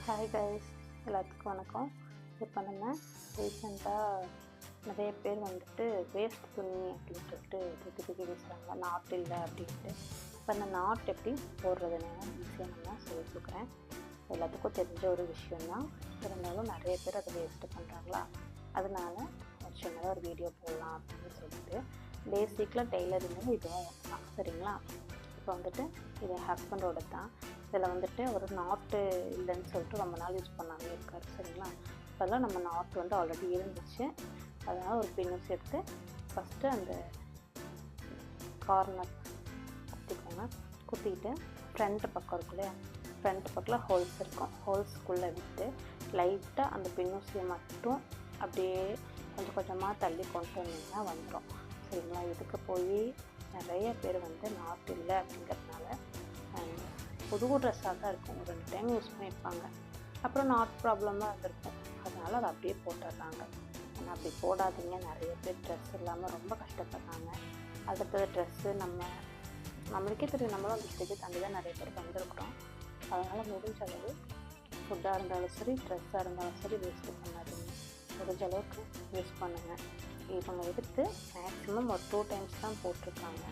Hi guys, எல்லாத்துக்கும் வணக்கம். இப்போ நம்ம ரீசெண்டாக நிறைய பேர் வந்துட்டு வேஸ்ட் துணி அப்படின்னு சொல்லிட்டு தூக்கி தூக்கி வீசுகிறாங்க, நாட் இல்லை அப்படின்ட்டு. இப்போ அந்த நாட் எப்படி போடுறதுன்னு ஈஸியாக நான் சொல்லி கொடுக்குறேன். எல்லாத்துக்கும் தெரிஞ்ச ஒரு விஷயந்தான், இருந்தாலும் நிறைய பேர் அதை வேஸ்ட்டு பண்ணுறாங்களா, அதனால ஒரு சின்னதாக ஒரு வீடியோ போடலாம் அப்படின்னு சொல்லிட்டு. பேசிக்கில் டெய்லரிங்கில் இதுவும் தான், சரிங்களா? இப்போ வந்துட்டு இது என் ஹஸ்பண்டோட தான். இதில் வந்துட்டு ஒரு நாட்டு இல்லைன்னு சொல்லிட்டு ரொம்ப நாள் யூஸ் பண்ணாமே இருக்கார், சரிங்களா? இப்போல்லாம் நம்ம நாட்டு வந்து ஆல்ரெடி இருந்துச்சு, அதனால் ஒரு பின்னூஸ் எடுத்து ஃபஸ்ட்டு அந்த கார்னர் குத்திக்கோங்க. குத்திட்டு ஃப்ரண்ட் பக்கம் இருக்கும் இல்லையா, ஃப்ரண்ட் பக்கத்தில் ஹோல்ஸ் இருக்கும், ஹோல்ஸ்குள்ளே விட்டு லைட்டாக அந்த பின்னூசியை மட்டும் அப்படியே கொஞ்சம் கொஞ்சமாக தள்ளி கொண்டு வந்தீங்கன்னா வந்துடும், சரிங்களா? இதுக்கு போய் நிறைய பேர் வந்து நாட் இல்லை அப்படிங்கிறதுனால புது ட்ரெஸ்ஸாக தான் இருக்கும், ஒரு 2 டைம் யூஸ் பண்ணியிருப்பாங்க, அப்புறம் நாட் ப்ராப்ளமாக இருந்திருக்கும், அதனால் அதை அப்படியே போட்டுடுறாங்க. ஆனால் அப்படி போடாதீங்க. நிறைய பேர் ட்ரெஸ் இல்லாமல் ரொம்ப கஷ்டப்படுறாங்க. அடுத்தது ட்ரெஸ்ஸு நம்மளுக்கே தெரியும், நம்மளும் அந்த ஸ்டேஜை தாண்டி தான் நிறைய பேர் வந்திருக்கிறோம். அதனால் முடிஞ்ச அளவு ஃபுட்டாக இருந்தாலும் சரி, ட்ரெஸ்ஸாக இருந்தாலும் சரி வேஸ்ட்டு பண்ணாதீங்க. முடிஞ்ச அளவுக்கு யூஸ் பண்ணுங்கள். இவங்க எடுத்து மேக்ஸிமம் ஒரு 2 டைம்ஸ் தான் போட்டிருக்காங்க,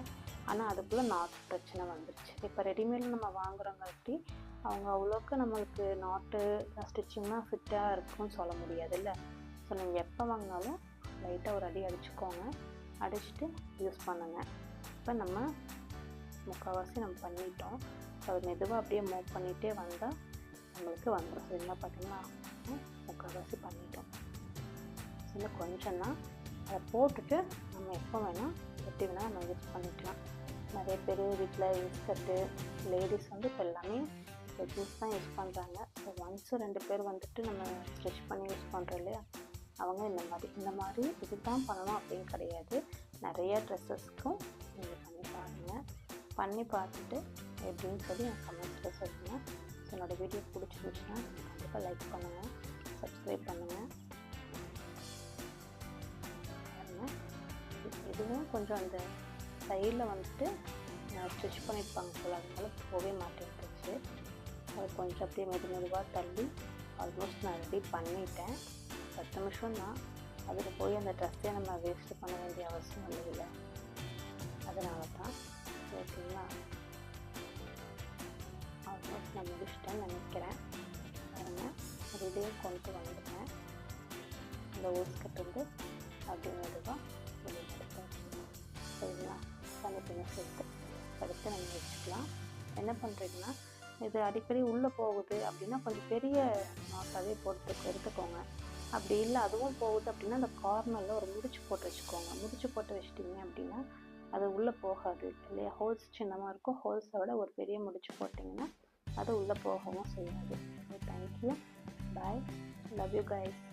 ஆனால் அதுக்குள்ளே நாட் பிரச்சனை வந்துடுச்சு. இப்போ ரெடிமேடில் நம்ம வாங்குறவங்கட்டி அவங்க அவ்வளோக்கு நம்மளுக்கு நாட்டு ஸ்டிச்சிங்லாம் ஃபிட்டாக இருக்குன்னு சொல்ல முடியாது இல்லை. ஸோ நீங்கள் எப்போ வாங்கினாலும் லைட்டாக ஒரு அடி அடிச்சுக்கோங்க, அடிச்சுட்டு யூஸ் பண்ணுங்கள். இப்போ நம்ம முக்கால்வாசி நம்ம பண்ணிட்டோம். ஸோ அது மெதுவாக அப்படியே மூவ் பண்ணிகிட்டே வந்தால் நம்மளுக்கு வந்துடும், சரிங்களா? பார்த்திங்கன்னா முக்கால்வாசி பண்ணிட்டோம். இன்னும் கொஞ்சம் தான், அதை போட்டுட்டு நம்ம எப்போ வேணால் எப்படி வேணால் நம்ம யூஸ் பண்ணிக்கலாம். நிறைய பேர் வீட்டில் இன்ஸ்கர்ட்டு லேடிஸ் வந்து இப்போ எல்லாமே ஜீன்ஸ் தான் யூஸ் பண்ணுறாங்க. ஸோ ஒன்ஸு 2 பேர் வந்துட்டு நம்ம ஸ்டிச் பண்ணி யூஸ் பண்ணுறோம் இல்லையா, அவங்க இந்த மாதிரி இது தான் பண்ணணும் அப்படின்னு கிடையாது. நிறைய ட்ரெஸ்ஸஸ்க்கும் நீங்கள் பண்ணி பார்த்துட்டு எப்படின்னு சொல்லி என் கமெண்ட்ஸில் சொல்லுங்கள். ஸோ என்னோடய வீடியோ பிடிச்சிருந்துச்சுன்னா கண்டிப்பாக லைக் பண்ணுங்கள், சப்ஸ்கிரைப் பண்ணுங்கள். இதுவும் கொஞ்சம் அந்த சைடில் வந்துட்டு ஸ்டிச் பண்ணியிருப்பாங்க போல், அதனால போகவே மாட்டேங்குச்சு. அது கொஞ்சம் அப்படியே மெதுவாக தள்ளி ஆல்மோஸ்ட் நான் ரெடி பண்ணிட்டேன். 10 நிமிஷம் தான், அதில் போய் அந்த ட்ரெஸ்ஸே நம்ம வேஸ்ட்டு பண்ண வேண்டிய அவசியம் இல்லை, அதனால தான். ஓகேங்களா? ஆல்மோஸ்ட் நான் முடிச்சிட்டேன்னு நினைக்கிறேன். பாருங்கள், இதையும் கொண்டு வந்துட்டேன். இந்த ஓஸ்கட் வந்து அப்படி மெதுவாக சரிங்களா? அந்த பின்னஸ் எடுத்து நம்ம வச்சுக்கலாம். என்ன பண்ணுறீங்கன்னா, இது அடிக்கடி உள்ளே போகுது அப்படின்னா கொஞ்சம் பெரிய நாட்டாகவே எடுத்துக்கோங்க. அப்படி இல்லை அதுவும் போகுது அப்படின்னா அந்த கார்னரில் ஒரு முடிச்சு போட்டு வச்சுக்கோங்க. முடிச்சு போட்டு வச்சிட்டிங்க அப்படின்னா அது உள்ளே போகாது இல்லையா? ஹோல்ஸ் சின்னமாக இருக்கும், ஹோல்ஸை விட ஒரு பெரிய முடிச்சு போட்டிங்கன்னா அது உள்ளே போகவும் செய்யாது. Thank you, bye, love you guys.